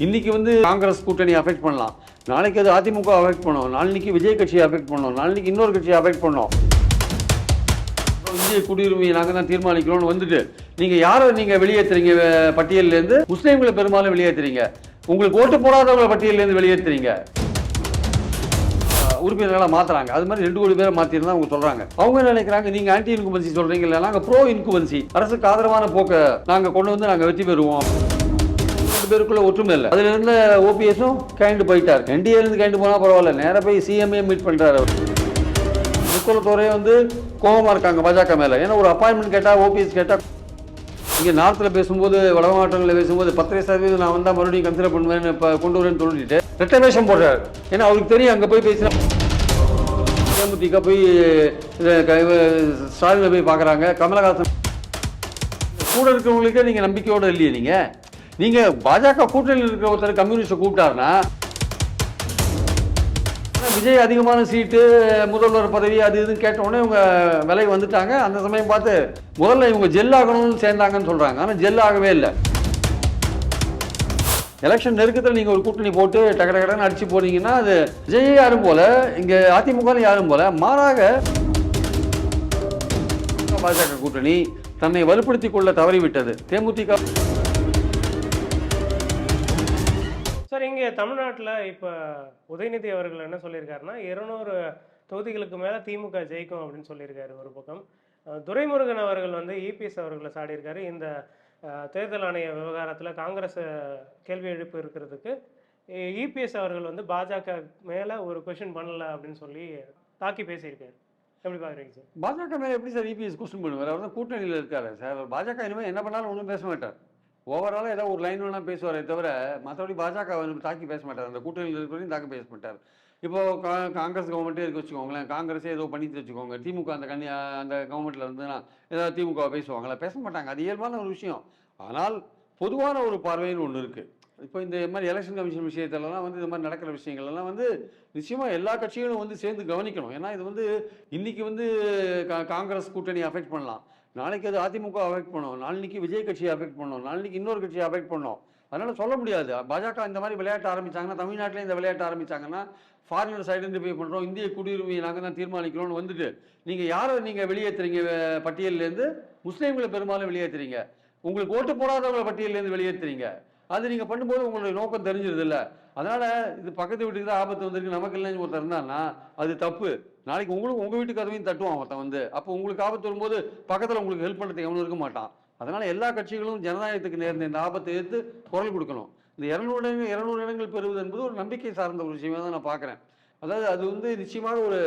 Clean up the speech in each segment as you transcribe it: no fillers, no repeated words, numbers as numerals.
இன்னைக்கு வந்து காங்கிரஸ் கூட்டணி அஃபெக்ட் பண்ணலாம், நாளைக்கு அது அதிமுக அஃபெக்ட் பண்ணும், நாளைக்கு விஜய் கட்சியை அஃபெக்ட் பண்ணும், நாளைக்கு இன்னொரு கட்சியை அஃபெக்ட் பண்ணும். இந்திய குடியுரிமையை நாங்கள் தான் தீர்மானிக்கிறோம்னு வந்துட்டு நீங்கள் யாரை நீங்கள் வெளியேற்றுறீங்க பட்டியலேருந்து? முஸ்லீம்களை பெரும்பாலும் வெளியேற்றுறீங்க, உங்களுக்கு ஓட்டு போடாதவங்களை பட்டியலேருந்து வெளியேற்றுறீங்க, உறுப்பினர்களாக மாற்றுறாங்க. அது மாதிரி 2 கோடி பேரை மாற்றிருந்தா அவங்க சொல்கிறாங்க. அவங்க என்ன நினைக்கிறாங்க, நீங்கள் ஆன்டி இன்குபன்சி சொல்கிறீங்க, இல்லை நாங்கள் ப்ரோ இன்குபன்சி அரசுக்கு ஆதரவான போக்கை நாங்கள் கொண்டு வந்து நாங்கள் வெற்றி பெறுவோம். 2 பேருக்குள்ள ஒற்றுமை இல்லை. அதில் இருந்த ஓபிஎஸும் கைண்டு போயிட்டார். என்டிஏலேருந்து கைண்டு போனால் பரவாயில்ல, நேராக போய் சிஎம்ஏ மீட் பண்ணுறாரு. முக்குலத்தோரே வந்து கோபமாக இருக்காங்க பாஜக மேலே. ஏன்னா ஒரு அப்பாயின்மெண்ட் கேட்டால், ஓபிஎஸ் கேட்டால், இங்கே நார்த்தில் பேசும்போது, வட மாவட்டங்களில் பேசும்போது 10% நான் வந்தால் மறுபடியும் கன்சிடர் பண்ணுவேன், இப்போ கொண்டு வரேன்னு சொல்லிட்டு ரெட்டை வேஷம் போடுறாரு. ஏன்னா அவருக்கு தெரியும் அங்கே போய் பேசினா தேமுதிக போய் ஸ்டாலினை போய் பார்க்குறாங்க, கமலஹாசன் கூட இருக்கிறவங்களுக்கே நீங்கள் நம்பிக்கையோடு இல்லையே. நீங்கள் பாஜக கூட்டணியில் இருக்கிற ஒருத்தர் கம்யூனிஸ்ட்டை கூப்பிட்டாருன்னா, விஜய் அதிகமான சீட்டு, முதல்வர் பதவி, அது இதுன்னு கேட்டவுடனே இவங்க விலை வந்துட்டாங்க. அந்த சமயம் பார்த்து முதல்ல இவங்க ஜெல் ஆகணும்னு சேர்ந்தாங்கன்னு சொல்கிறாங்க. ஆனால் ஜெல் ஆகவே இல்லை. எலெக்ஷன் நெருக்கத்தில் நீங்கள் ஒரு கூட்டணி போட்டு டக்கடன்னு அடிச்சு போனீங்கன்னா அது விஜய் யாரும் போல, இங்கே அதிமுக யாரும் போல, மாறாக பாஜக கூட்டணி தன்னை வலுப்படுத்திக் கொள்ள தவறிவிட்டது. தேமுதிக சார், இங்கே தமிழ்நாட்டில் இப்போ உதயநிதி அவர்கள் என்ன சொல்லியிருக்காருன்னா, 200 தொகுதிகளுக்கு மேலே திமுக ஜெயிக்கும் அப்படின்னு சொல்லியிருக்காரு. ஒரு பக்கம் துரைமுருகன் அவர்கள் வந்து இபிஎஸ் அவர்களை சாடியிருக்காரு. இந்த தேர்தல் ஆணைய விவகாரத்தில் காங்கிரஸ் கேள்வி எழுப்பு இருக்கிறதுக்கு இபிஎஸ் அவர்கள் வந்து பாஜக மேலே ஒரு கொஸ்டின் பண்ணல அப்படின்னு சொல்லி தாக்கி பேசியிருக்காரு. எப்படி பார்க்குறீங்க சார்? பாஜக மேலே எப்படி சார் இபிஎஸ் கொஸ்டின் பண்ணுவார்? அவர் தான் கூட்டணியில் இருக்காரு சார். பாஜக இனிமேல் என்ன பண்ணாலும் ஒன்றும் பேச மாட்டார். ஓவராலாக ஏதாவது ஒரு லைன் வேணால் பேசுவாரே தவிர மற்றபடி பாஜக தாக்கி பேச மாட்டார். அந்த கூட்டணியில் இருக்கிறதையும் தாக்கி பேச மாட்டார். இப்போது காங்கிரஸ் கவர்மெண்ட்டே இருக்க வச்சுக்கோங்களேன், காங்கிரஸே ஏதோ பண்ணிட்டு வச்சுக்கோங்க, திமுக அந்த கவர்மெண்ட்டில் இருந்துன்னா ஏதாவது திமுக பேசுவாங்களா? பேச மாட்டாங்க. அது இயல்பான ஒரு விஷயம். ஆனால் பொதுவான ஒரு பார்வைன்னு ஒன்று இருக்குது. இப்போ இந்த மாதிரி எலெக்ஷன் கமிஷன் விஷயத்துலலாம் வந்து இந்த மாதிரி நடக்கிற விஷயங்கள்லாம் வந்து நிச்சயமாக எல்லா கட்சிகளும் வந்து சேர்ந்து கவனிக்கணும். ஏன்னா இது வந்து இன்றைக்கி வந்து காங்கிரஸ் கூட்டணி அஃபெக்ட் பண்ணலாம், நாளைக்கு அது அதிமுக அஃபெக்ட் பண்ணும், நாளைக்கு விஜய் கட்சியை அஃபெக்ட் பண்ணும், நாளைக்கு இன்னொரு கட்சியை அஃபெக்ட் பண்ணும். அதனால் சொல்ல முடியாது. பாஜக இந்த மாதிரி விளையாட்டு ஆரம்பித்தாங்கன்னா, தமிழ்நாட்டிலே இந்த விளையாட்டு ஆரம்பித்தாங்கன்னா, ஃபாரினர்ஸ் ஐடென்டிஃபை பண்ணுறோம், இந்திய குடியுரிமையை நாங்கள் தான் தீர்மானிக்கிறோம்னு வந்துட்டு நீங்கள் யாரை நீங்கள் வெளியேற்றுறீங்க பட்டியலேருந்து? முஸ்லீம்களை பெரும்பாலும் வெளியேற்றுறீங்க, உங்களுக்கு ஓட்டு போடாதவங்களை பட்டியலேருந்து வெளியேற்றுறீங்க. அது நீங்கள் பண்ணும்போது உங்களுடைய நோக்கம் தெரிஞ்சிருது இல்லை. அதனால் இது பக்கத்து வீட்டுக்கு தான் ஆபத்து வந்திருக்கு, நமக்கு இல்லைன்னு ஒருத்தர் இருந்தான்னா அது தப்பு. நாளைக்கு உங்கள் வீட்டு கதவையும் தட்டுவான் ஒருத்தன் வந்து. அப்போ உங்களுக்கு ஆபத்து வரும்போது பக்கத்தில் உங்களுக்கு ஹெல்ப் பண்ணுறதுக்கு எவனும் இருக்க மாட்டான். அதனால் எல்லா கட்சிகளும் ஜனநாயகத்துக்கு நேர்ந்த இந்த ஆபத்தை எடுத்து குரல் கொடுக்கணும். இந்த 200 இடங்கள் பெறுவது என்பது ஒரு நம்பிக்கை சார்ந்த ஒரு விஷயமாக தான் நான் பார்க்குறேன். அதாவது அது வந்து நிச்சயமாக ஒரு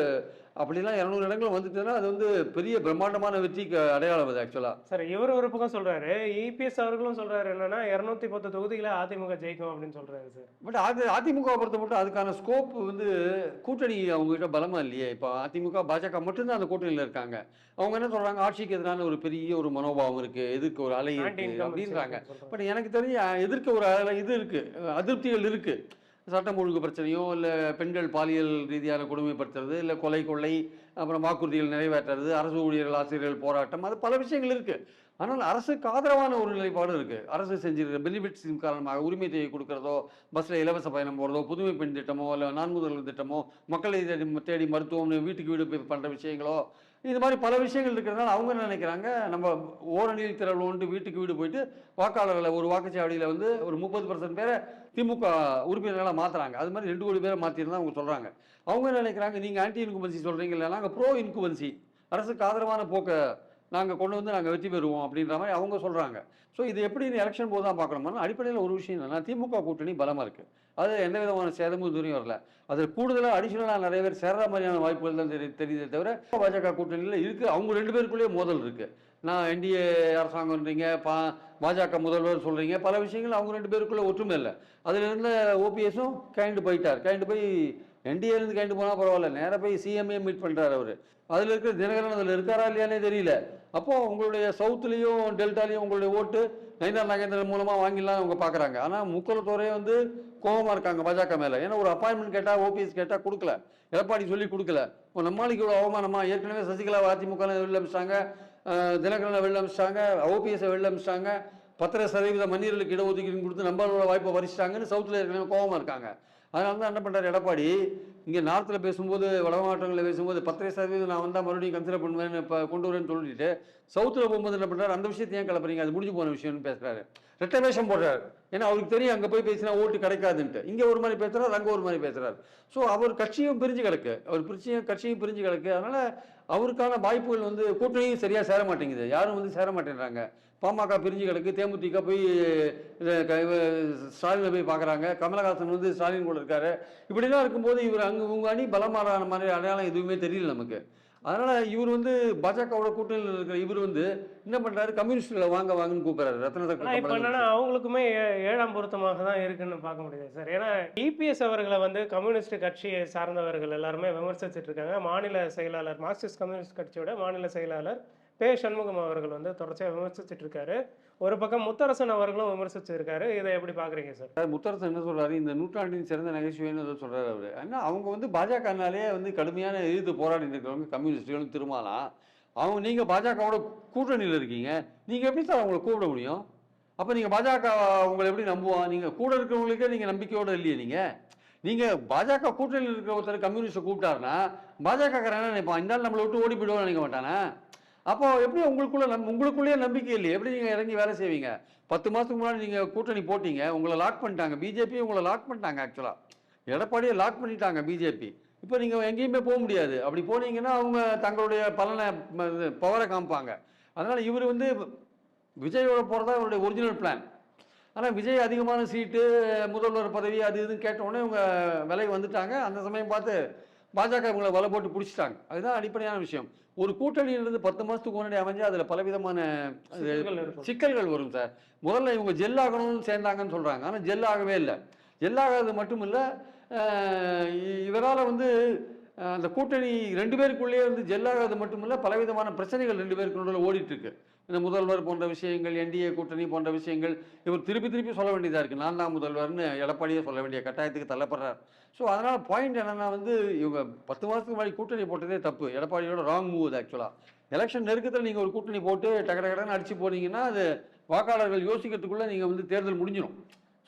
அப்படிலாம் 200 இடங்கள் வந்துட்டுன்னா அது வந்து பெரிய பிரம்மாண்டமான வெற்றிக்கு அடையாளம் அது ஆக்சுவலாக. சார், இவர் ஒரு பக்கம் சொல்கிறாரு, இபிஎஸ் அவர்களும் சொல்கிறாரு என்னன்னா 210 தொகுதிகளை அதிமுக ஜெயிக்கும் அப்படின்னு சொல்கிறாரு சார். பட் அதிமுக பொறுத்த மட்டும் அதுக்கான ஸ்கோப் வந்து கூட்டணி அவங்ககிட்ட பலமாக இல்லையே. இப்போ அதிமுக பாஜக மட்டும்தான் அந்த கூட்டணியில் இருக்காங்க. அவங்க என்ன சொல்கிறாங்க, ஆட்சிக்கு எதிரான ஒரு பெரிய ஒரு மனோபாவம் இருக்குது, எதிர்க்க ஒரு அலை இருக்குது அப்படின்றாங்க. பட் எனக்கு தெரிஞ்சு எதிர்க்க ஒரு அலை இது இருக்குது, அதிருப்திகள் இருக்குது. சட்டம் ஒழுங்கு பிரச்சனையோ, இல்லை பெண்கள் பாலியல் ரீதியான கொடுமைப்படுத்துறது, இல்லை கொலை கொள்ளை, அப்புறம் வாக்குறுதிகள் நிறைவேற்றுறது, அரசு ஊழியர்கள் ஆசிரியர்கள் போராட்டம், அது பல விஷயங்கள் இருக்குது. ஆனால் அரசுக்கு ஆதரவான ஒரு நிலைப்பாடு இருக்குது. அரசு செஞ்சிருக்கிற பெனிஃபிட் ஸ்கீம் காரணமாக உரிமை தொகை கொடுக்குறதோ, பஸ்ஸில் இலவச பயணம் போகிறதோ, புதுமை பெண் திட்டமோ, இல்லை 4 முதல்வர் திட்டமோ, மக்களை தேடி மருத்துவம், வீட்டுக்கு வீடு போய் பண்ணுற விஷயங்களோ, இது மாதிரி பல விஷயங்கள் இருக்கிறதுனால அவங்க என்ன நினைக்கிறாங்க, நம்ம ஓரணியில் திரள்வோன்ட்டு வீட்டுக்கு வீடு போயிட்டு வாக்காளர்களை ஒரு வாக்குச்சாவடியில் வந்து ஒரு 30% பேரை திமுக உறுப்பினர்களாக மாற்றுறாங்க. அது மாதிரி 2 கோடி பேரை மாற்றிருந்தா அவங்க சொல்கிறாங்க. அவங்க என்ன நினைக்கிறாங்க, நீங்கள் ஆன்டி இன்குபன்சி சொல்கிறீங்க, இல்லை நாங்கள் ப்ரோ இன்குபன்சி அரசுக்கு ஆதரவான போக்கை நாங்கள் கொண்டு வந்து நாங்கள் வெற்றி பெறுவோம் அப்படின்ற மாதிரி அவங்க சொல்கிறாங்க. ஸோ இது எப்படி எலெக்ஷன் போது தான் பார்க்கணும்னா, அடிப்படையில் ஒரு விஷயம் என்னென்னா, திமுக கூட்டணி பலமாக இருக்குது. அது எந்த விதமான சேதமும் துணியும் வரல. அதில் கூடுதலாக அடிஷனலாக நிறைய பேர் சேர்ற மாதிரியான வாய்ப்புகள் தான் தெரியுதே தவிர பாஜக கூட்டணியில் இருக்குது. அவங்க 2 பேருக்குள்ளேயே மோதல் இருக்குது. நான் என்டிஏ அரசாங்கம்ன்றீங்க, பாஜக முதல்வர் சொல்கிறீங்க, பல விஷயங்கள் அவங்க 2 பேருக்குள்ளே ஒற்றுமை இல்லை. அதில் இருந்த ஓபிஎஸும் கைண்டு போயிட்டார். கைண்டு போய் என்டிஏலேருந்து கைண்டு போனால் பரவாயில்ல, நேராக போய் சிஎம்ஏ மீட் பண்ணுறாரு அவர். அதில் இருக்கிற தினகரன் அதில் இருக்காரா இல்லையானே தெரியல. அப்போது உங்களுடைய சவுத்துலேயும் டெல்டாலையும் உங்களுடைய ஓட்டு நயினார் நாகேந்திரன் மூலமாக வாங்கிடலாம் அவங்க பார்க்குறாங்க. ஆனால் முக்குலத்தோரே வந்து கோபமாக இருக்காங்க பாஜக மேலே. ஏன்னா ஒரு அப்பாயின்மெண்ட் கேட்டால், ஓபிஎஸ் கேட்டால் கொடுக்கல, எடப்பாடி சொல்லி கொடுக்கல. இப்போ நம்மளுக்கு இவ்வளோ அவமானமா? ஏற்கனவே சசிகலா அதிமுக வெளில அமிச்சிட்டாங்க, தினகரனை வெளில அமிச்சிட்டாங்க, ஓபிஎஸ்ஸை வெளில அமிச்சிட்டாங்க, 10% மன்னியர்களுக்கு இடஒதுக்கீடு கொடுத்து நம்மளோட வாய்ப்பை பறிச்சிட்டாங்கன்னு சவுத்தில் ஏற்கனவே கோபமாக இருக்காங்க. அதனால தான் என்ன பண்ணுறாரு எடப்பாடி, இங்கே நார்த்தில் பேசும்போது வட மாவட்டங்களில் பேசும்போது 10% நான் வந்தால் மறுபடியும் கன்சிடர் பண்ணுவேன், இப்போ கொண்டு வரேன்னு சொல்லிட்டு சவுத்தில் போகும்போது என்ன பண்ணுறாரு, அந்த விஷயத்தை ஏன் கிளப்புறீங்க, அது முடிஞ்சு போன விஷயம்னு பேசுகிறாரு. ரெட்டை வேஷம் போடுறாரு. ஏன்னா அவருக்கு தெரியும் அங்கே போய் பேசினா ஓட்டு கிடைக்காதுன்ட்டு. இங்கே ஒரு மாதிரி பேசுகிறார், அங்கே ஒரு மாதிரி பேசுகிறார். ஸோ அவர் கட்சியும் பிரிஞ்சு கிடக்கு, அவர் கட்சியும் பிரிஞ்சு கிடக்கு. அதனால் அவருக்கான வாய்ப்புகள் வந்து கூட்டணியும் சரியாக சேர மாட்டேங்குது, யாரும் வந்து சேர மாட்டேங்கிறாங்க. பாமக பிரிஞ்சு கிடக்கு, தேமுதிக போய் ஸ்டாலினை போய் பார்க்குறாங்க, கமலஹாசன் வந்து ஸ்டாலின் கூட இருக்காரு. இப்படிலாம் இருக்கும்போது இவர் அங்கே உங்கள் அணி பலமாறான மாதிரி அடையாளம் எதுவுமே தெரியல நமக்கு. அதனால் இவர் வந்து பாஜகவோட கூட்டணியில் இருக்கிற இவர் வந்து என்ன பண்ணுறாரு, கம்யூனிஸ்டில் வாங்க வாங்கன்னு கூப்பிட்றாரு. இப்போ என்னன்னா அவங்களுக்குமே ஏழாம் பொருத்தமாக தான் இருக்குன்னு பார்க்க முடியாது சார். ஏன்னா இபிஎஸ் அவர்களை வந்து கம்யூனிஸ்ட் கட்சியை சார்ந்தவர்கள் எல்லாருமே விமர்சிச்சுட்டு இருக்காங்க. மாநில செயலாளர், மார்க்சிஸ்ட் கம்யூனிஸ்ட் கட்சியோட மாநில செயலாளர் பே. சண்முகம் அவர்கள் வந்து தொடர்ச்சியாக விமர்சிச்சுட்டு இருக்காரு. ஒரு பக்கம் முத்தரசன் அவர்களும் விமர்சிச்சிருக்காரு. இதை எப்படி பார்க்குறீங்க சார்? முத்தரசன் என்ன சொல்றாரு, இந்த நூற்றாண்டின் சிறந்த நகைச்சுவைன்னு ஏதோ சொல்றாரு அவரு. ஏன்னா அவங்க வந்து பாஜகனாலே வந்து கடுமையான எதிர்த்து போராடி இருக்கிறவங்க கம்யூனிஸ்டுகளும் திரும்பலாம். அவங்க நீங்க பாஜகவோட கூட்டணியில் இருக்கீங்க, நீங்க எப்படி சார் அவங்களை கூப்பிட முடியும்? அப்ப நீங்க பாஜக உங்களை எப்படி நம்புவான்? நீங்க கூட இருக்கிறவங்களுக்கே நீங்க நம்பிக்கையோட இல்லையே. நீங்க பாஜக கூட்டணியில் இருக்கிற ஒருத்தர் கம்யூனிஸ்ட கூப்பிட்டாருன்னா பாஜக என்ன நினைப்பான், இந்த நம்மளை விட்டு ஓடி போயிடுவோம்னு நினைக்க மாட்டானா? அப்போ எப்படி உங்களுக்குள்ளேயே நம்பிக்கை இல்லையே, எப்படி நீங்கள் இறங்கி வேலை செய்வீங்க? 10 மாதத்துக்கு முன்னாடி நீங்கள் கூட்டணி போட்டீங்க, உங்களை லாக் பண்ணிட்டாங்க, பிஜேபி உங்களை லாக் பண்ணிட்டாங்க. ஆக்சுவலாக எடப்பாடியை லாக் பண்ணிட்டாங்க பிஜேபி. இப்போ நீங்கள் எங்கேயுமே போக முடியாது. அப்படி போனீங்கன்னா அவங்க தங்களுடைய பவரை காமிப்பாங்க. அதனால் இவர் வந்து விஜயோட போகிறதா இவருடைய ஒரிஜினல் பிளான். ஆனால் விஜய் அதிகமான சீட்டு, முதல்வர் பதவி, அது இதுன்னு கேட்டவுடனே இவங்க விலை வந்துட்டாங்க. அந்த சமயம் பார்த்து பாஜக இவங்களை வலை போட்டு பிடிச்சிட்டாங்க. அதுதான் அடிப்படையான விஷயம். ஒரு கூட்டணியிலிருந்து 10 மாதத்துக்கு முன்னாடி அமைஞ்சா அதில் பலவிதமான சிக்கல்கள் வரும் சார். முதல்ல இவங்க ஜெல்லாகணும்னு சேர்ந்தாங்கன்னு சொல்கிறாங்க, ஆனால் ஜெல்லாகவே இல்லை. ஜெல்லாகாது மட்டும் இல்லை, இவரால் வந்து அந்த கூட்டணி 2 பேருக்குள்ளேயே வந்து ஜெல்லாகாது மட்டும் இல்லை, பலவிதமான பிரச்சனைகள் 2 பேருக்குள்ள ஓடிட்டுருக்கு. இந்த முதல்வர் போன்ற விஷயங்கள், என்டிஏ கூட்டணி போன்ற விஷயங்கள் இவர் திருப்பி சொல்ல வேண்டியதாக இருக்குது. நான் தான் முதல்வர்னு எடப்பாடியே சொல்ல வேண்டிய கட்டாயத்துக்கு தள்ளப்படுறார். ஸோ அதனால் பாயிண்ட் என்னென்னா வந்து இவங்க 10 மாதத்துக்கு முன்னாடி கூட்டணி போட்டதே தப்பு. எடப்பாடியோட ராங் மூவ் அது. ஆக்சுவலாக எலெக்ஷன் நெருக்கத்தில் நீங்கள் ஒரு கூட்டணி போட்டு டக்கடன்னு அடிச்சு போனீங்கன்னா அது வாக்காளர்கள் யோசிக்கிறதுக்குள்ளே நீங்கள் வந்து தேர்தல் முடிஞ்சிடும்.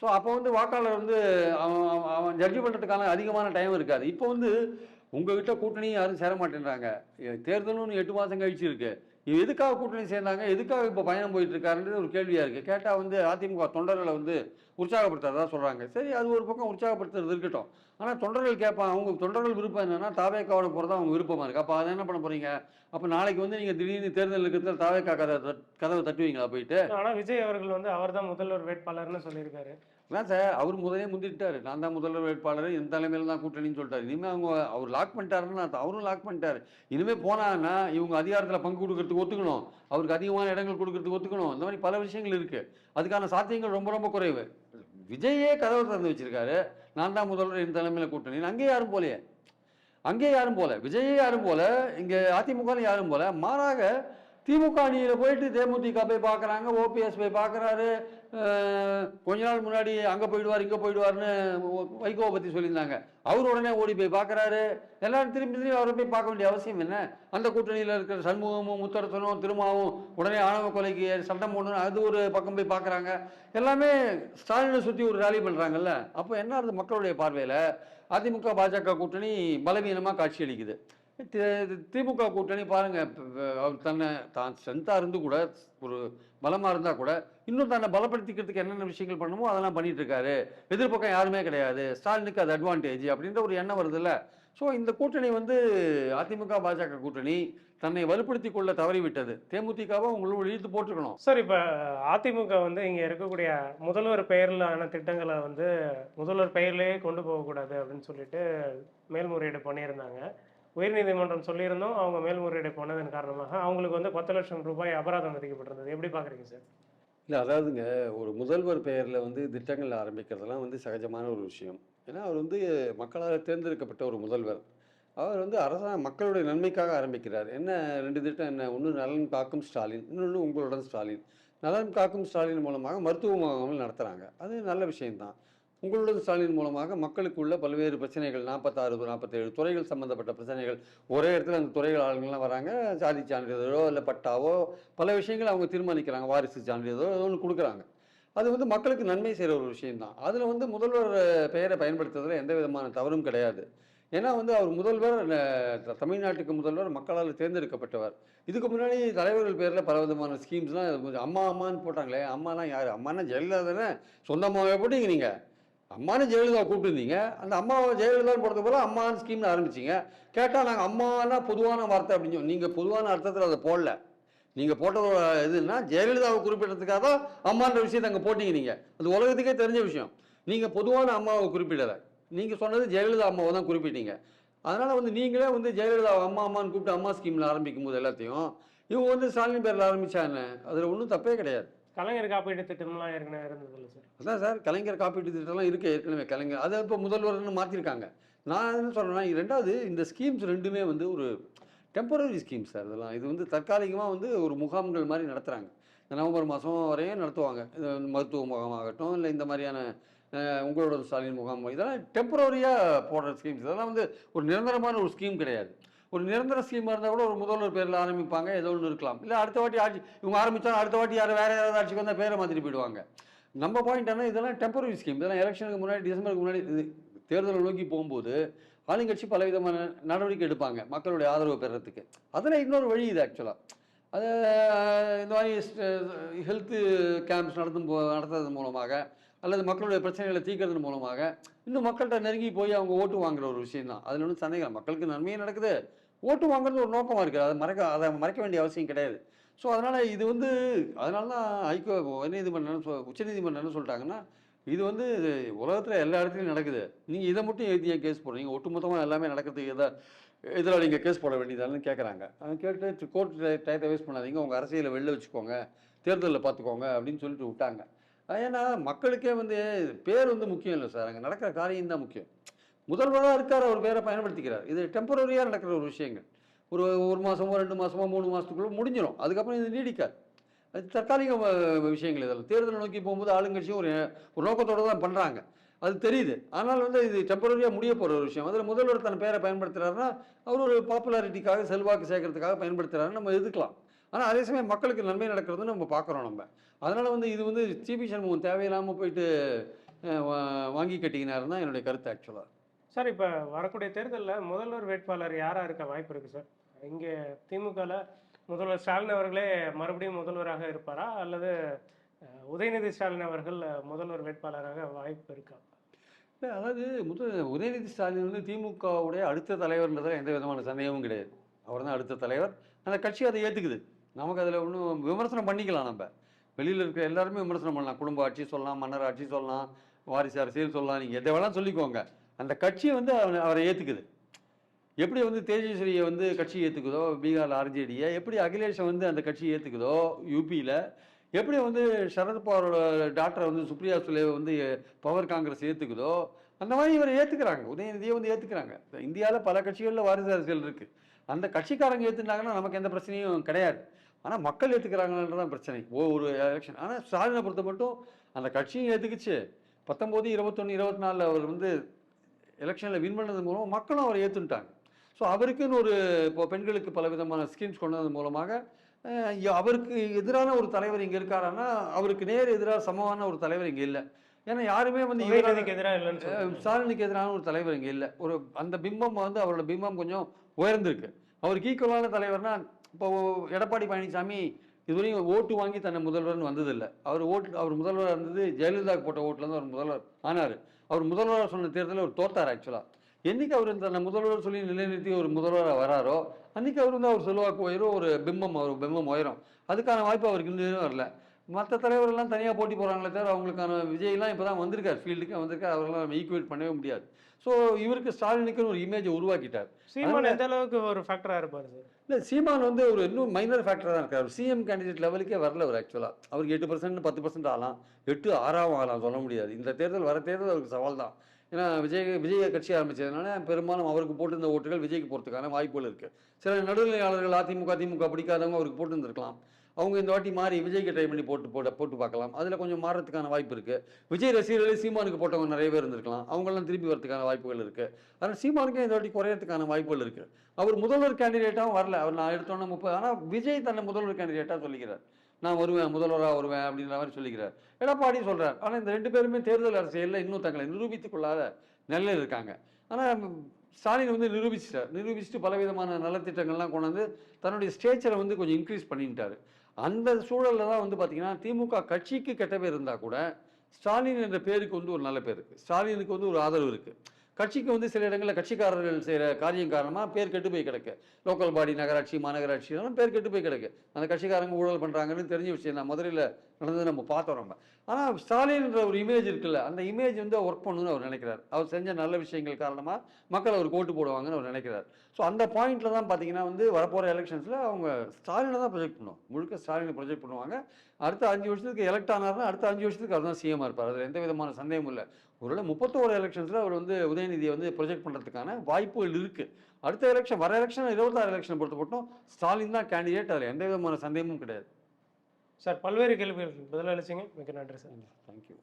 ஸோ அப்போ வந்து வாக்காளர் வந்து அவன் ஜட்ஜி பண்ணுறதுக்கான அதிகமான டைம் இருக்காது. இப்போ வந்து உங்ககிட்ட கூட்டணி யாரும் சேர மாட்டேன்றாங்க. தேர்தலும் 8 மாதம் கழிச்சு இருக்கு. எதுக்காக கூட்டணி சேர்ந்தாங்க, எதுக்காக இப்போ பயணம் போயிட்டு இருக்காருன்றது ஒரு கேள்வியாக இருக்குது. கேட்டால் வந்து அதிமுக தொண்டர்களை வந்து உற்சாகப்படுத்துறதா சொல்கிறாங்க. சரி, அது ஒரு பக்கம் உற்சாகப்படுத்துறது இருக்கட்டும். ஆனால் தொண்டர்கள் கேட்பாங்க, அவங்க தொண்டர்கள் விருப்பம் என்னன்னா தாவேக்காவோட போகிறதா அவங்க விருப்பமாக இருக்குது. அப்போ அதை என்ன பண்ண போகிறீங்க? அப்போ நாளைக்கு வந்து நீங்கள் திடீர்னு தேர்தல் இருக்கிறதுல தாவேக்கா கதவை தட்டுவீங்களா போயிட்டு? ஆனால் விஜய் அவர்கள் வந்து அவர் தான் முதல்வர் வேட்பாளர்னு சொல்லியிருக்காரு. அதான் சார், அவர் முதலே முந்திட்டாரு. நான் தான் முதல்வர் வேட்பாளர், என் தலைமையில் தான் கூட்டணின்னு சொல்லிட்டாரு. இனிமேல் அவர் லாக் பண்ணிட்டாருன்னா அவரும் லாக் பண்ணிட்டாரு. இனிமேல் போனாங்கன்னா இவங்க அதிகாரத்தில் பங்கு கொடுக்கறதுக்கு ஒத்துக்கணும், அவருக்கு அதிகமான இடங்கள் கொடுக்கறதுக்கு ஒத்துக்கணும். இந்த மாதிரி பல விஷயங்கள் இருக்குது. அதுக்கான சாத்தியங்கள் ரொம்ப குறைவு. விஜயே கதவை திறந்து வச்சிருக்காரு, நான் தான் முதல்வர், என் தலைமையில் கூட்டணி. அங்கேயே யாரும் போல, விஜயே யாரும் போல, இங்கே அதிமுக யாரும் போல. மாறாக திமுக அணியில் போயிட்டு தேமுதிக போய் பார்க்குறாங்க, ஓபிஎஸ் போய் பார்க்குறாரு. கொஞ்ச நாள் முன்னாடி அங்கே போயிடுவார் இங்கே போயிடுவார்னு வைகோவை பற்றி சொல்லியிருந்தாங்க. அவர் உடனே ஓடி போய் பார்க்குறாரு. எல்லாரும் திரும்பி அவரை போய் பார்க்க வேண்டிய அவசியம் என்ன? அந்த கூட்டணியில் இருக்கிற சண்முகமும் முத்தரசனும் திருமாவும் உடனே ஆணவ கொலைக்கு சட்டம் போடணும், அது ஒரு பக்கம் போய் பார்க்குறாங்க. எல்லாமே ஸ்டாலினை சுற்றி ஒரு ரேலி பண்ணுறாங்கல்ல. அப்போ என்ன ஆகுது, மக்களுடைய பார்வையில் அதிமுக பாஜக கூட்டணி பலவீனமாக காட்சியளிக்குது. திமுக கூட்டணி பாருங்க, அவர் தான் ஸ்ட்ரென்த்தாக இருந்து கூட, ஒரு பலமாக இருந்தால் கூட, இன்னும் தன்னை பலப்படுத்திக்கிறதுக்கு என்னென்ன விஷயங்கள் பண்ணணுமோ அதெல்லாம் பண்ணிட்டு இருக்காரு. எதிர்பக்கம் யாருமே கிடையாது, ஸ்டாலினுக்கு அது அட்வான்டேஜ் அப்படின்ற ஒரு எண்ணம் வருதுல்ல. ஸோ இந்த கூட்டணி வந்து அதிமுக பாஜக கூட்டணி தன்னை வலுப்படுத்தி கொள்ள தவறிவிட்டது. தேமுதிகவை உங்களோட இழுத்து போட்டுக்கணும் சார். இப்போ அதிமுக வந்து இங்கே இருக்கக்கூடிய முதல்வர் பெயரிலான திட்டங்களை வந்து முதல்வர் பெயர்லேயே கொண்டு போகக்கூடாது அப்படின்னு சொல்லிட்டு மேல்முறையீடு பண்ணியிருந்தாங்க. உயர்நீதிமன்றம் சொல்லியிருந்தோம், அவங்க மேல்முறையீடு போனதன் காரணமாக அவங்களுக்கு வந்து 10 லட்சம் ரூபாய் அபராதம் விதிக்கப்பட்டிருந்தது. எப்படி பார்க்குறீங்க சார்? இல்லை, அதாவதுங்க, ஒரு முதல்வர் பெயரில் வந்து திட்டங்கள் ஆரம்பிக்கிறதுலாம் வந்து சகஜமான ஒரு விஷயம். ஏன்னா அவர் வந்து மக்களால் தேர்ந்தெடுக்கப்பட்ட ஒரு முதல்வர். அவர் வந்து மக்களுடைய நன்மைக்காக ஆரம்பிக்கிறார். என்ன 2 திட்டம் என்ன? ஒன்று நலன் காக்கும் ஸ்டாலின், இன்னொன்று உங்களுடன் ஸ்டாலின். நலன் காக்கும் ஸ்டாலின் மூலமாக மருத்துவ முகாம்கள் நடத்துகிறாங்க. அது நல்ல விஷயம்தான். உங்களோட ஸ்டாலின் மூலமாக மக்களுக்கு உள்ள பல்வேறு பிரச்சனைகள் 46 47 துறைகள் சம்பந்தப்பட்ட பிரச்சனைகள் ஒரே இடத்துல அந்த துறைகள் ஆளுங்கள்லாம் வராங்க. சாதி சான்றிதழோ இல்லை பட்டாவோ பல விஷயங்கள் அவங்க தீர்மானிக்கிறாங்க. வாரிசு சான்றிதழோ ஏதோ ஒன்று கொடுக்குறாங்க. அது வந்து மக்களுக்கு நன்மை செய்கிற ஒரு விஷயம்தான். அதில் வந்து முதல்வர் பெயரை பயன்படுத்துறதுல எந்த விதமான தவறும் கிடையாது. ஏன்னா வந்து அவர் முதல்வர், தமிழ்நாட்டுக்கு முதல்வர் மக்களால் தேர்ந்தெடுக்கப்பட்டவர். இதுக்கு முன்னாடி தலைவர்கள் பேரில் பல விதமான ஸ்கீம்ஸ்லாம் அம்மா அம்மான்னு போட்டாங்களே. அம்மாலாம் யார்? அம்மானா ஜெயலலிதா தானே. சொந்த அம்மாவை போட்டீங்க நீங்கள். அம்மானு ஜெயலலிதா கூப்பிட்டுருந்தீங்க. அந்த அம்மாவை ஜெயலலிதான்னு போடுறது போல அம்மான்னு ஸ்கீம்னு ஆரம்பிச்சிங்க. கேட்டால் நாங்கள் அம்மானா பொதுவான வார்த்தை அப்படின்னு நீங்கள் பொதுவான அர்த்தத்தில் அதை போடல. நீங்கள் போட்டதோட இதுன்னா ஜெயலலிதாவை குறிப்பிட்டதுக்காக தான் அம்மான்ற விஷயத்தை அங்கே போட்டீங்க. நீங்கள் அது உலகத்துக்கே தெரிஞ்ச விஷயம். நீங்கள் பொதுவான அம்மாவை குறிப்பிடலை. நீங்கள் சொன்னது ஜெயலலிதா அம்மாவை தான் குறிப்பிட்டீங்க. அதனால் வந்து நீங்களே வந்து ஜெயலலிதா அம்மா அம்மான்னு கூப்பிட்டு அம்மா ஸ்கீமில் ஆரம்பிக்கும் போது எல்லாத்தையும் இவங்க வந்து ஸ்டாலின் பேரில் ஆரம்பித்தாங்க. அதில் ஒன்றும் தப்பே கிடையாது. கலைஞர் காப்பீட்டு திட்டம்லாம் ஏற்கனவே இருந்ததில்ல சார். அதான் சார், கலைஞர் காப்பீட்டு திட்டம்லாம் இருக்குது ஏற்கனவே. கலைஞர் அதை இப்போ முதல்வர்னு மாற்றிருக்காங்க. நான் என்ன சொல்கிறேன்னா, ரெண்டாவது இந்த ஸ்கீம்ஸ் ரெண்டுமே வந்து ஒரு டெம்பரரி ஸ்கீம்ஸ் சார். இதெல்லாம் இது வந்து தற்காலிகமாக வந்து ஒரு முகாம்கள் மாதிரி நடத்துகிறாங்க. இந்த நவம்பர் மாதம் வரையும் நடத்துவாங்க. இது மருத்துவ முகாமாகட்டும் இல்லை இந்த மாதிரியான உங்களோட ஸ்டாலின் முகாம், இதெல்லாம் டெம்பரரியாக போடுற ஸ்கீம்ஸ். இதெல்லாம் வந்து ஒரு நிரந்தரமான ஒரு ஸ்கீம் கிடையாது. ஒரு நிரந்தர ஸ்கீமாக இருந்தால் கூட ஒரு முதல்வர் பேரில் ஆரம்பிப்பாங்க, ஏதோ ஒன்று இருக்கலாம். இல்லை அடுத்த வாட்டி ஆட்சி இவங்க ஆரம்பித்தாலும் அடுத்த வாட்டி வேறு யாராவது ஆட்சிக்கு வந்தால் பேரை மாற்றிட்டு போயிடுவாங்க. நம்ம பாயிண்ட் ஆனால் இதெல்லாம் டெம்பரரி ஸ்கீம். இதெல்லாம் எலெக்ஷனுக்கு முன்னாடி டிசம்பருக்கு முன்னாடி தேர்தலை நோக்கி போகும்போது ஆளுங்கட்சி பலவிதமான நடவடிக்கை எடுப்பாங்க மக்களுடைய ஆதரவு பெறுறதுக்கு. அதில் இன்னொரு வழி இது ஆக்சுவலாக. அது இந்த மாதிரி ஹெல்த்து கேம்ப்ஸ் நடத்துறது மூலமாக அல்லது மக்களுடைய பிரச்சனைகளை தீர்க்கறது மூலமாக இன்னும் மக்கள்கிட்ட நெருங்கி போய் அவங்க ஓட்டு வாங்குற ஒரு விஷயம் தான். அதில் ஒன்றும் சந்தேகம். மக்களுக்கு நன்மையும் நடக்குது, ஓட்டு வாங்குறது ஒரு நோக்கமாக இருக்குது. அதை மறைக்க வேண்டிய அவசியம் கிடையாது. ஸோ அதனால் இது வந்து அதனால தான் உச்சநீதிமன்றம் என்ன சொல்லிட்டாங்கன்னா, இது வந்து உலகத்தில் எல்லா இடத்துலையும் நடக்குது, நீங்கள் இதை மட்டும் எழுதி ஏன் கேஸ் போடுறீங்க? ஒட்டுமொத்தமாக எல்லாமே நடக்கிறதுக்கு இதில் நீங்கள் கேஸ் போட வேண்டியதான்னு கேட்குறாங்க. கேட்டு கோர்ட் டயத்தை வேஸ்ட் பண்ணாதீங்க, உங்கள் அரசியலை வெளில வச்சுக்கோங்க, தேர்தலில் பார்த்துக்கோங்க அப்படின்னு சொல்லிட்டு விட்டாங்க. ஏன்னா மக்களுக்கே வந்து பேர் வந்து முக்கியம் இல்லை சார், அங்கே நடக்கிற காரியம் தான் முக்கியம். முதல்வராக இருக்கார், அவர் பேரை பயன்படுத்திக்கிறார். இது டெம்பரரியாக நடக்கிற ஒரு விஷயங்கள். ஒரு மாதமோ 2 மாதமோ 3 மாதத்துக்குள்ளே முடிஞ்சிடும். அதுக்கப்புறம் இது நீடிக்காது. அது தற்காலிக விஷயங்கள். இதெல்லாம் தேர்தலை நோக்கி போகும்போது ஆளுங்கட்சியும் ஒரு நோக்கத்தோடு தான் பண்ணுறாங்க, அது தெரியுது. ஆனால் வந்து இது டெம்பரரியாக முடிய போகிற ஒரு விஷயம். அதில் முதல்வர் தன் பேரை பயன்படுத்துகிறாருன்னா அவர் ஒரு பாப்புலாரிட்டிக்காக செல்வாக்கு சேர்க்கறதுக்காக பயன்படுத்துகிறாருன்னு நம்ம எதுக்கலாம். ஆனால் அதே சமயம் மக்களுக்கு நன்மை நடக்கிறதுன்னு நம்ம பார்க்குறோம் நம்ம. அதனால் வந்து இது வந்து சிபி சண்முகம் தேவையில்லாமல் போயிட்டு வாங்கி கட்டிக்கினாருன்னு தான் என்னுடைய கருத்து ஆக்சுவலாக. சார், இப்போ வரக்கூடிய தேர்தலில் முதல்வர் வேட்பாளர் யாராக இருக்க வாய்ப்பு இருக்குது சார்? இங்கே திமுகவில் முதல்வர் ஸ்டாலின் அவர்களே மறுபடியும் முதல்வராக இருப்பாரா, அல்லது உதயநிதி ஸ்டாலின் அவர்கள் முதல்வர் வேட்பாளராக வாய்ப்பு இருக்கா? இல்லை, அதாவது உதயநிதி ஸ்டாலின் வந்து திமுகவுடைய அடுத்த தலைவர்ன்றதில் எந்த விதமான சந்தேகமும் கிடையாது. அவர் தான் அடுத்த தலைவர். அந்த கட்சி அதை ஏற்றுக்குது. நமக்கு அதில் ஒன்றும் விமர்சனம் பண்ணிக்கலாம். நம்ம வெளியில் இருக்கிற எல்லாருமே விமர்சனம் பண்ணலாம். குடும்ப ஆட்சி சொல்லலாம், மன்னர் ஆட்சி சொல்லலாம், வாரிசு அரசியல் சொல்லலாம், நீங்கள் எதை வேணாலும் சொல்லிக்கோங்க. அந்த கட்சி வந்து அவரை ஏற்றுக்குது. எப்படி வந்து தேஜஸ்வரியை வந்து கட்சி ஏற்றுக்குதோ, பீகாரில் ஆர்ஜேடியை, எப்படி அகிலேஷை வந்து அந்த கட்சி ஏற்றுக்குதோ, யூபியில் எப்படி வந்து சரத்பவாரோட டாக்டரை வந்து சுப்ரியா சுலேவை வந்து பவர் காங்கிரஸ் ஏற்றுக்குதோ, அந்த மாதிரி இவரை ஏற்றுக்கிறாங்க. உதயநிதியை வந்து ஏற்றுக்கிறாங்க. இந்தியாவில் பல கட்சிகளில் வாரிசு அரசியல் இருக்குது. அந்த கட்சிக்காரங்க ஏற்றுனாங்கன்னா நமக்கு எந்த பிரச்சனையும் கிடையாது. ஆனால் மக்கள் ஏற்றுக்கிறாங்கன்றதான் பிரச்சனை ஒரு எலெக்ஷன். ஆனால் ஸ்டாலினை பொறுத்த மட்டும் அந்த கட்சியும் ஏற்றுக்குச்சு. 19, 21, 24 அவர் வந்து எலெக்ஷனில் வின் பண்ணது மூலமாக மக்களும் அவரை ஏற்றுட்டாங்க. ஸோ அவருக்குன்னு இப்போ பெண்களுக்கு பல விதமான ஸ்கீம்ஸ் கொண்டு வந்தது மூலமாக அவருக்கு எதிரான ஒரு தலைவர் இங்கே இருக்காருன்னா அவருக்கு நேர் எதிராக சமமான ஒரு தலைவர் இங்கே இல்லை. ஏன்னா யாருமே வந்து ஸ்டாலினுக்கு எதிரான ஒரு தலைவர் இங்கே இல்லை. அந்த பிம்பம் வந்து அவரோட பிம்பம் கொஞ்சம் உயர்ந்திருக்கு. அவருக்கு ஈக்குவலான தலைவர்னா இப்போ எடப்பாடி பழனிசாமி இதுவரையும் ஓட்டு வாங்கி தன்னை முதல்வர்னு வந்ததில்லை. அவர் முதல்வராக இருந்தது ஜெயலலிதாவுக்கு போட்ட ஓட்டுலேருந்து அவர் முதல்வர் ஆனார். அவர் முதல்வராக சொன்ன தேர்தலில் அவர் தோத்தார் ஆக்சுவலாக. என்றைக்கு அவர் தன்னை முதல்வர் சொல்லி நிலைநிறுத்தி ஒரு முதல்வராக வராரோ அன்றைக்கி அவர் வந்து அவர் செல்வாக்கு உயரும், ஒரு பிம்பம் உயரும். அதுக்கான வாய்ப்பு அவருக்கு இன்னும் வரல. மற்ற தலைவர்கள்லாம் தனியாக போட்டி போகிறாங்களே தவிர அவங்களுக்கான விஜய்லாம் இப்போ தான் வந்திருக்கார், ஃபீல்டுக்கு வந்திருக்கார். அவர்களாம் நம்ம ஈக்குவேட் பண்ணவே முடியாது. ஸோ இவருக்கு ஸ்டாலினுக்குன்னு ஒரு இமேஜை உருவாக்கிட்டார். சீமான் எந்த அளவுக்கு ஒரு ஃபேக்டராக இருப்பார் சார்? இல்லை, சீமான் வந்து ஒரு இன்னும் மைனர் ஃபேக்டராக தான் இருக்கார். சிஎம் கேண்டிடேட் லெவலுக்கே வரல அவர் ஆக்சுவலாக. அவருக்கு 8%, 10% ஆகலாம், 8, 6 ஆகலாம், சொல்ல முடியாது. இந்த தேர்தல் வர தேர்தல் அவருக்கு சவால் தான். ஏன்னா விஜய் கட்சி ஆரம்பித்ததுனால பெரும்பாலும் அவருக்கு போட்டிருந்த ஓட்டுகள் விஜய்க்கு போகிறதுக்கான வாய்ப்புகள் இருக்குது. சில நடுநிலையாளர்கள் அதிமுக திமுக பிடிக்காதவங்க அவருக்கு போட்டுருந்துருக்கலாம். அவங்க இந்த வாட்டி மாறி விஜய்க்கு ட்ரை பண்ணி போட்டு பார்க்கலாம். அதில் கொஞ்சம் மாறதுக்கான வாய்ப்பு இருக்குது. விஜய் ரசிகர்களே சீமானுக்கு போட்டவங்க நிறைய பேர் இருந்திருக்கலாம். அவங்களாம் திருப்பி வரதுக்கான வாய்ப்புகள் இருக்குது. அதனால் சீமானுக்கே இந்த வாட்டி குறையறதுக்கான வாய்ப்புகள் இருக்குது. அவர் முதல்வர் கேண்டிடேட்டாகவும் வரல. அவர் நான் எடுத்தோன்னே 30, ஆனால் விஜய் தன்னை முதல்வர் கேண்டிடேட்டாக சொல்லிக்கிறார். நான் வருவேன், முதல்வராக வருவேன் அப்படின்ற மாதிரி சொல்லிக்கிறார். எடப்பாடி சொல்கிறார். ஆனால் இந்த 2 பேருமே தேர்தல் அரசியலில் இன்னும் தங்களை நிரூபித்துக் கொள்ளாத நிலையில் இருக்காங்க. ஆனால் ஸ்டாலின் வந்து நிரூபிச்சுட்டு பலவிதமான நலத்திட்டங்கள்லாம் கொண்டு வந்து தன்னுடைய ஸ்டேச்சரை வந்து கொஞ்சம் இன்க்ரீஸ் பண்ணிட்டாரு. அந்த சூழலில் தான் வந்து பார்த்தீங்கன்னா திமுக கட்சிக்கு கெட்ட பேர் இருந்தால் கூட ஸ்டாலின் என்ற பேருக்கு வந்து ஒரு நல்ல பேர் இருக்குது. ஸ்டாலினுக்கு வந்து ஒரு ஆதரவு இருக்குது. கட்சிக்கு வந்து சில இடங்களில் கட்சிக்காரர்கள் செய்கிற காரியம் காரணமாக பேர் கெட்டு போய் கிடக்கு. லோக்கல் பாடி, நகராட்சி, மாநகராட்சி எல்லாம் பேர் கெட்டு போய் கிடக்கு. அந்த கட்சிக்காரங்க ஊழல் பண்ணுறாங்கன்னு தெரிஞ்ச விஷயம் தான். மதுரையில் நடந்தது நம்ம பார்த்தோம் நம்ம. ஆனால் ஸ்டாலின்ற ஒரு இமேஜ் இருக்குல்ல, அந்த இமேஜ் வந்து ஒர்க் பண்ணணும்னு அவர் நினைக்கிறார். அவர் செஞ்ச நல்ல விஷயங்கள் காரணமாக மக்கள் அவருக்கு ஓட்டு போடுவாங்கன்னு அவர் நினைக்கிறார். ஸோ அந்த பாயிண்ட்டில் தான் பார்த்தீங்கன்னா வந்து வரப்போகிற எலெக்ஷன்ஸில் அவங்க ஸ்டாலினை தான் ப்ரொஜெக்ட் பண்ணுவோம். முழுக்க ஸ்டாலினை ப்ரொஜெக்ட் பண்ணுவாங்க. அடுத்த 5 வருஷத்துக்கு எலெக்ட் ஆனார்னா அடுத்த 5 வருஷத்துக்கு அவர் தான் சிஎம்மாக இருப்பார். அதில் எந்த விதமான சந்தேகமும் இல்லை. ஒருவேளை 31 எலெக்ஷன்ஸில் அவர் வந்து உதயநிதியை வந்து ப்ரொஜெக்ட் பண்ணுறதுக்கான வாய்ப்புகள் இருக்குது. அடுத்த எலெக்ஷன், வர எலெக்ஷன் 26 எலெக்ஷனை பொறுத்த மட்டும் ஸ்டாலின் தான் கேண்டிடேட். அதில் எந்த விதமான சந்தேகமும் கிடையாது. சார், பல்வேறு கேள்விகளுக்கு பதிலளிச்சிங்க. மிக நன்றி சார். தேங்க்யூ.